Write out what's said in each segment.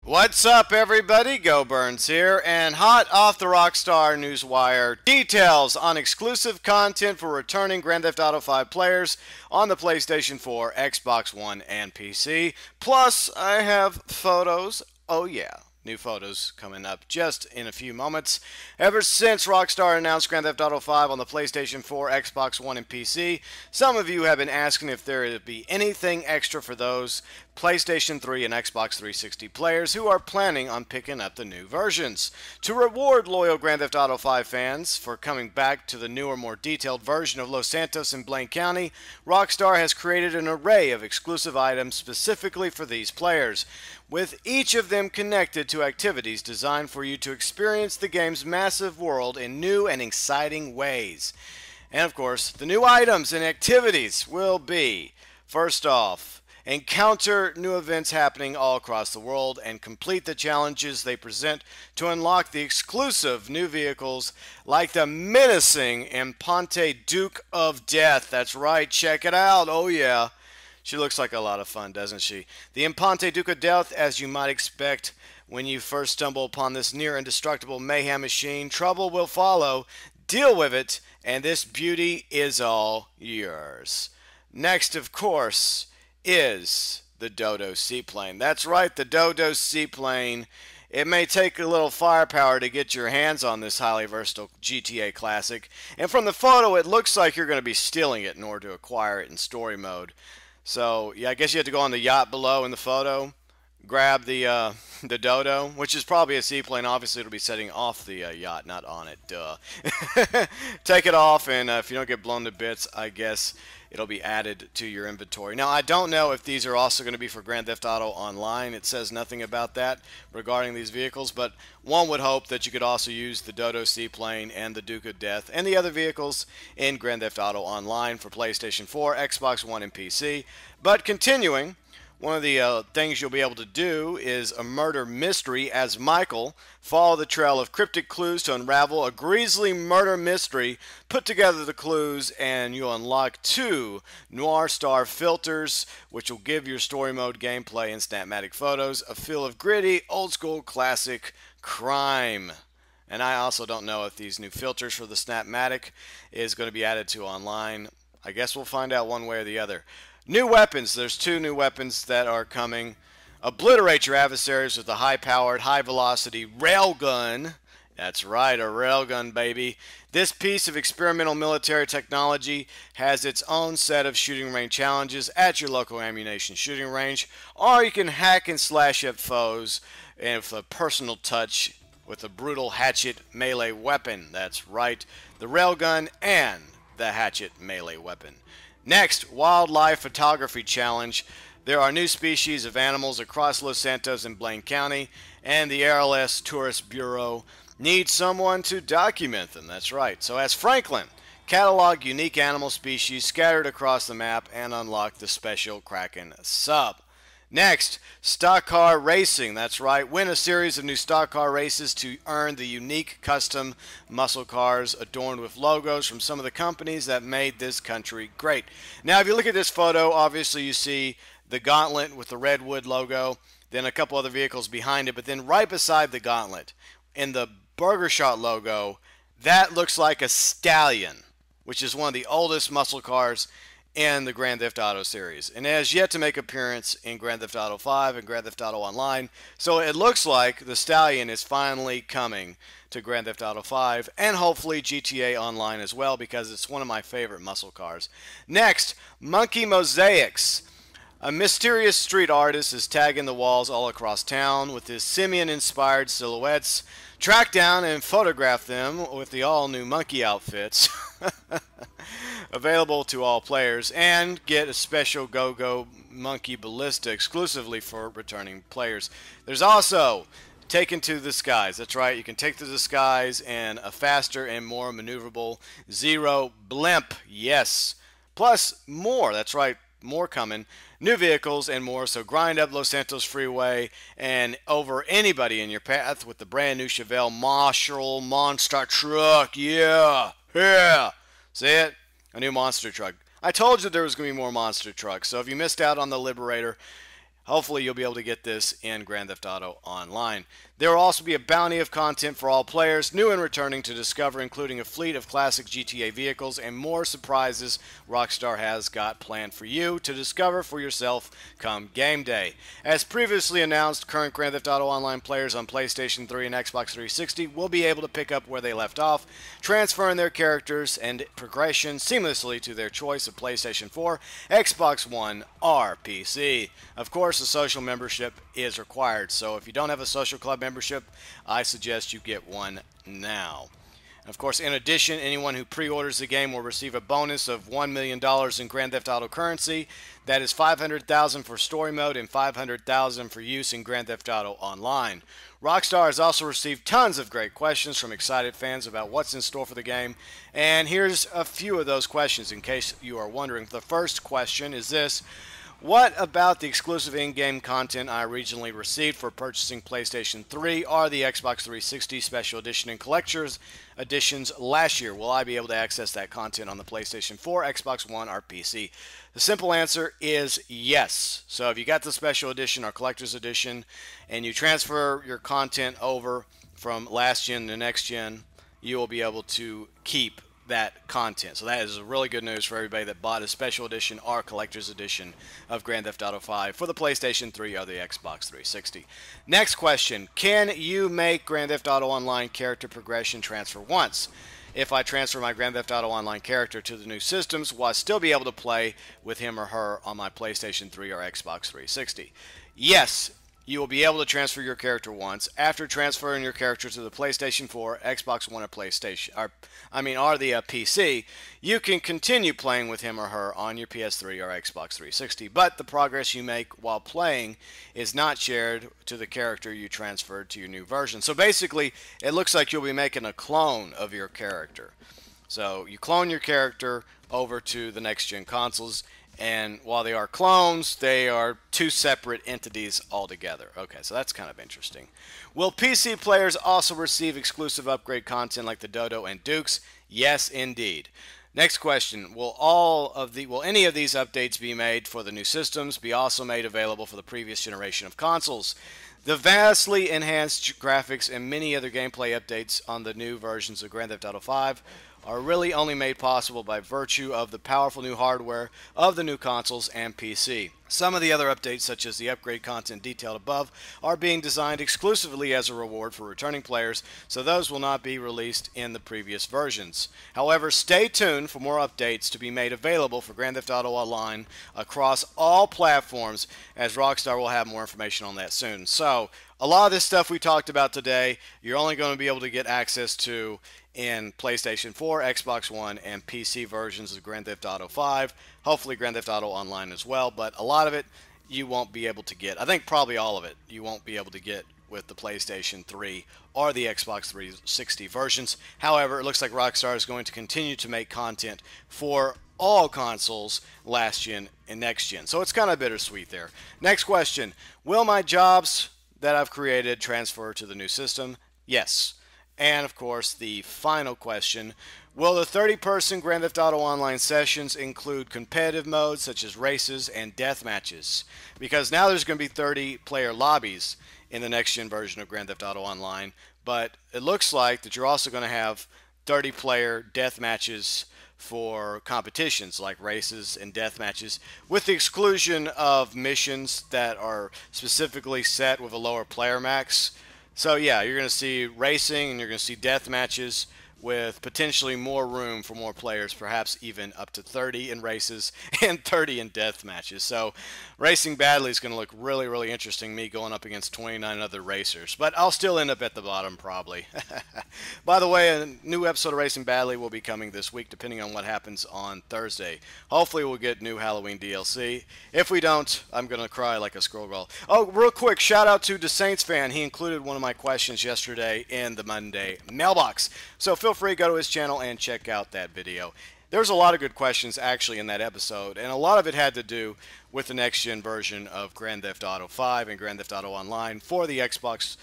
What's up, everybody? GeauxBurns here, and hot off the Rockstar Newswire, details on exclusive content for returning Grand Theft Auto 5 players on the PlayStation 4, Xbox One, and PC. Plus, I have photos. Oh yeah, new photos coming up just in a few moments. Ever since Rockstar announced Grand Theft Auto 5 on the PlayStation 4, Xbox One, and PC, some of you have been asking if there would be anything extra for those PlayStation 3 and Xbox 360 players who are planning on picking up the new versions. To reward loyal Grand Theft Auto 5 fans for coming back to the newer, more detailed version of Los Santos and Blaine County, Rockstar has created an array of exclusive items specifically for these players, with each of them connected to activities designed for you to experience the game's massive world in new and exciting ways. And of course, the new items and activities will be, first off, encounter new events happening all across the world and complete the challenges they present to unlock the exclusive new vehicles like the menacing Impante Duke of Death. That's right, check it out. Oh yeah. She looks like a lot of fun, doesn't she? The Impante Duke of Death, as you might expect when you first stumble upon this near indestructible mayhem machine, trouble will follow. Deal with it, and this beauty is all yours. Next, of course, is the Dodo Seaplane. That's right, the Dodo Seaplane. It may take a little firepower to get your hands on this highly versatile GTA classic, and from the photo it looks like you're going to be stealing it in order to acquire it in story mode. So, yeah, I guess you have to go on the yacht below in the photo, grab the Dodo, which is probably a seaplane. Obviously, it'll be setting off the yacht, not on it, duh. Take it off, and if you don't get blown to bits, I guess it'll be added to your inventory. Now, I don't know if these are also going to be for Grand Theft Auto Online. It says nothing about that regarding these vehicles, but one would hope that you could also use the Dodo Seaplane and the Duke of Death and the other vehicles in Grand Theft Auto Online for PlayStation 4, Xbox One, and PC. But continuing, one of the things you'll be able to do is a murder mystery as Michael. Follow the trail of cryptic clues to unravel a grisly murder mystery. Put together the clues and you'll unlock 2 Noir Star filters, which will give your story mode gameplay and Snapmatic photos a feel of gritty, old school, classic crime. And I also don't know if these new filters for the Snapmatic is going to be added to online. I guess we'll find out one way or the other. New weapons. There's 2 new weapons that are coming. Obliterate your adversaries with a high-powered, high-velocity railgun. That's right, a railgun, baby. This piece of experimental military technology has its own set of shooting range challenges at your local ammunition shooting range, or you can hack and slash at foes with a personal touch with a brutal hatchet melee weapon. That's right, the railgun and the hatchet melee weapon. Next, Wildlife Photography Challenge. There are new species of animals across Los Santos and Blaine County, and the ALS Tourist Bureau needs someone to document them. That's right. So as Franklin, catalog unique animal species scattered across the map and unlock the special Kraken sub. Next, stock car racing. That's right. Win a series of new stock car races to earn the unique custom muscle cars adorned with logos from some of the companies that made this country great. Now, if you look at this photo, obviously you see the Gauntlet with the Redwood logo, then a couple other vehicles behind it, but then right beside the Gauntlet, in the Burger Shot logo, that looks like a Stallion, which is one of the oldest muscle cars in the Grand Theft Auto series, and it has yet to make appearance in Grand Theft Auto 5 and Grand Theft Auto Online, so it looks like the Stallion is finally coming to Grand Theft Auto 5 and hopefully GTA Online as well, because it's one of my favorite muscle cars. Next, Monkey Mosaics. A mysterious street artist is tagging the walls all across town with his simian-inspired silhouettes. Track down and photograph them with the all-new monkey outfits available to all players, and get a special Go-Go Monkey Ballista exclusively for returning players. There's also Taken to the Skies. That's right, you can take to the skies in a faster and more maneuverable Zero Blimp. Yes. Plus more. That's right, more coming. New vehicles and more, so grind up Los Santos Freeway and over anybody in your path with the brand new Chevelle Marshall Monster Truck. Yeah. See it? A new monster truck. I told you there was going to be more monster trucks, so if you missed out on the Liberator, Hopefully you'll be able to get this in Grand Theft Auto Online. There will also be a bounty of content for all players, new and returning to discover, including a fleet of classic GTA vehicles and more surprises Rockstar has got planned for you to discover for yourself come game day. As previously announced, current Grand Theft Auto Online players on PlayStation 3 and Xbox 360 will be able to pick up where they left off, transferring their characters and progression seamlessly to their choice of PlayStation 4, Xbox One, or PC. Of course, a social membership is required, so if you don't have a social club membership, I suggest you get one now. Of course, in addition, anyone who pre-orders the game will receive a bonus of $1 million in Grand Theft Auto currency. That is $500,000 for story mode and $500,000 for use in Grand Theft Auto Online. Rockstar has also received tons of great questions from excited fans about what's in store for the game. And here's a few of those questions in case you are wondering. The first question is this: what about the exclusive in-game content I originally received for purchasing PlayStation 3 or the Xbox 360 Special Edition and Collector's Editions last year? Will I be able to access that content on the PlayStation 4, Xbox One, or PC? The simple answer is yes. So if you got the Special Edition or Collector's Edition and you transfer your content over from last gen to next gen, you will be able to keep that content. So that is really good news for everybody that bought a special edition or collector's edition of Grand Theft Auto 5 for the PlayStation 3 or the Xbox 360. Next question: can you make Grand Theft Auto Online character progression transfer once? If I transfer my Grand Theft Auto Online character to the new systems, will I still be able to play with him or her on my PlayStation 3 or Xbox 360? Yes. You will be able to transfer your character once. After transferring your character to the PlayStation 4, Xbox One, or the PC, you can continue playing with him or her on your PS3 or Xbox 360. But the progress you make while playing is not shared to the character you transferred to your new version. So basically, it looks like you'll be making a clone of your character. So you clone your character over to the next-gen consoles, and while they are clones, they are two separate entities altogether. Okay, so that's kind of interesting. Will PC players also receive exclusive upgrade content like the Dodo and Dukes? Yes, indeed. Next question: will any of these updates be made for the new systems be also made available for the previous generation of consoles? The vastly enhanced graphics and many other gameplay updates on the new versions of Grand Theft Auto 5 are really only made possible by virtue of the powerful new hardware of the new consoles and PC. Some of the other updates, such as the upgrade content detailed above, are being designed exclusively as a reward for returning players, so those will not be released in the previous versions. However, stay tuned for more updates to be made available for Grand Theft Auto Online across all platforms, as Rockstar will have more information on that soon. So, a lot of this stuff we talked about today, you're only going to be able to get access to in PlayStation 4, Xbox One, and PC versions of Grand Theft Auto 5. Hopefully Grand Theft Auto Online as well, but a lot of it you won't be able to get. I think probably all of it you won't be able to get with the PlayStation 3 or the Xbox 360 versions. However, it looks like Rockstar is going to continue to make content for all consoles, last gen and next gen. So it's kind of bittersweet there. Next question: will my jobs that I've created transfer to the new system? Yes. And of course, the final question: will the 30-person Grand Theft Auto Online sessions include competitive modes such as races and death matches? Because now there's going to be 30-player lobbies in the next-gen version of Grand Theft Auto Online, but it looks like that you're also going to have 30-player death matches for competitions like races and death matches, with the exclusion of missions that are specifically set with a lower player max. So yeah, you're going to see racing and you're going to see death matches with potentially more room for more players, perhaps even up to 30 in races and 30 in death matches. So Racing Badly is going to look really, really interesting, me going up against 29 other racers. But I'll still end up at the bottom, probably. By the way, a new episode of Racing Badly will be coming this week, depending on what happens on Thursday. Hopefully we'll get new Halloween DLC. If we don't, I'm going to cry like a squirrel girl. Oh, real quick, shout out to the Saints fan. He included one of my questions yesterday in the Monday mailbox. So feel free to go to his channel and check out that video. There's a lot of good questions actually in that episode, and a lot of it had to do with the next-gen version of Grand Theft Auto 5 and Grand Theft Auto Online for the Xbox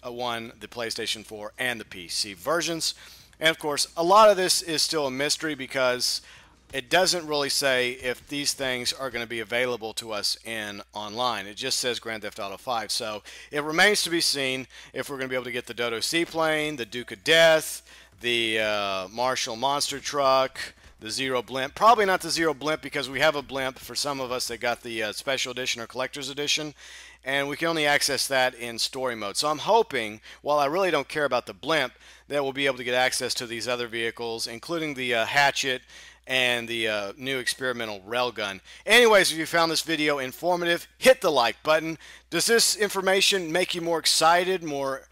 One, the PlayStation 4, and the PC versions. And of course, a lot of this is still a mystery because it doesn't really say if these things are going to be available to us in online. It just says Grand Theft Auto 5. So it remains to be seen if we're going to be able to get the Dodo Seaplane, the Duke of Death, the Marshall Monster Truck, the Zero Blimp. Probably not the Zero Blimp because we have a blimp for some of us that got the Special Edition or Collector's Edition, and we can only access that in story mode. So I'm hoping, while I really don't care about the blimp, that we'll be able to get access to these other vehicles, including the hatchet and the new experimental railgun. Anyways, if you found this video informative, hit the like button. Does this information make you more excited, more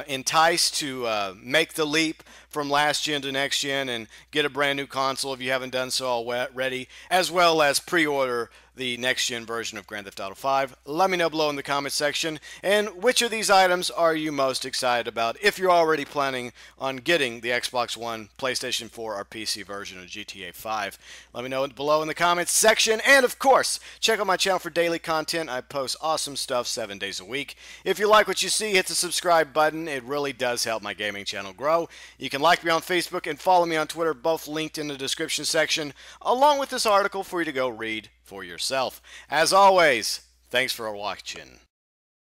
enticed to make the leap from last gen to next gen and get a brand new console if you haven't done so already, as well as pre-order the next gen version of Grand Theft Auto 5? Let me know below in the comment section. And which of these items are you most excited about if you're already planning on getting the Xbox One, PlayStation 4, or PC version of GTA 5? Let me know below in the comments section. And of course, check out my channel for daily content. I post awesome stuff 7 days a week. If you like what you see, hit the subscribe button. It really does help my gaming channel grow. You can like me on Facebook and follow me on Twitter, both linked in the description section, along with this article for you to go read for yourself. As always, thanks for watching.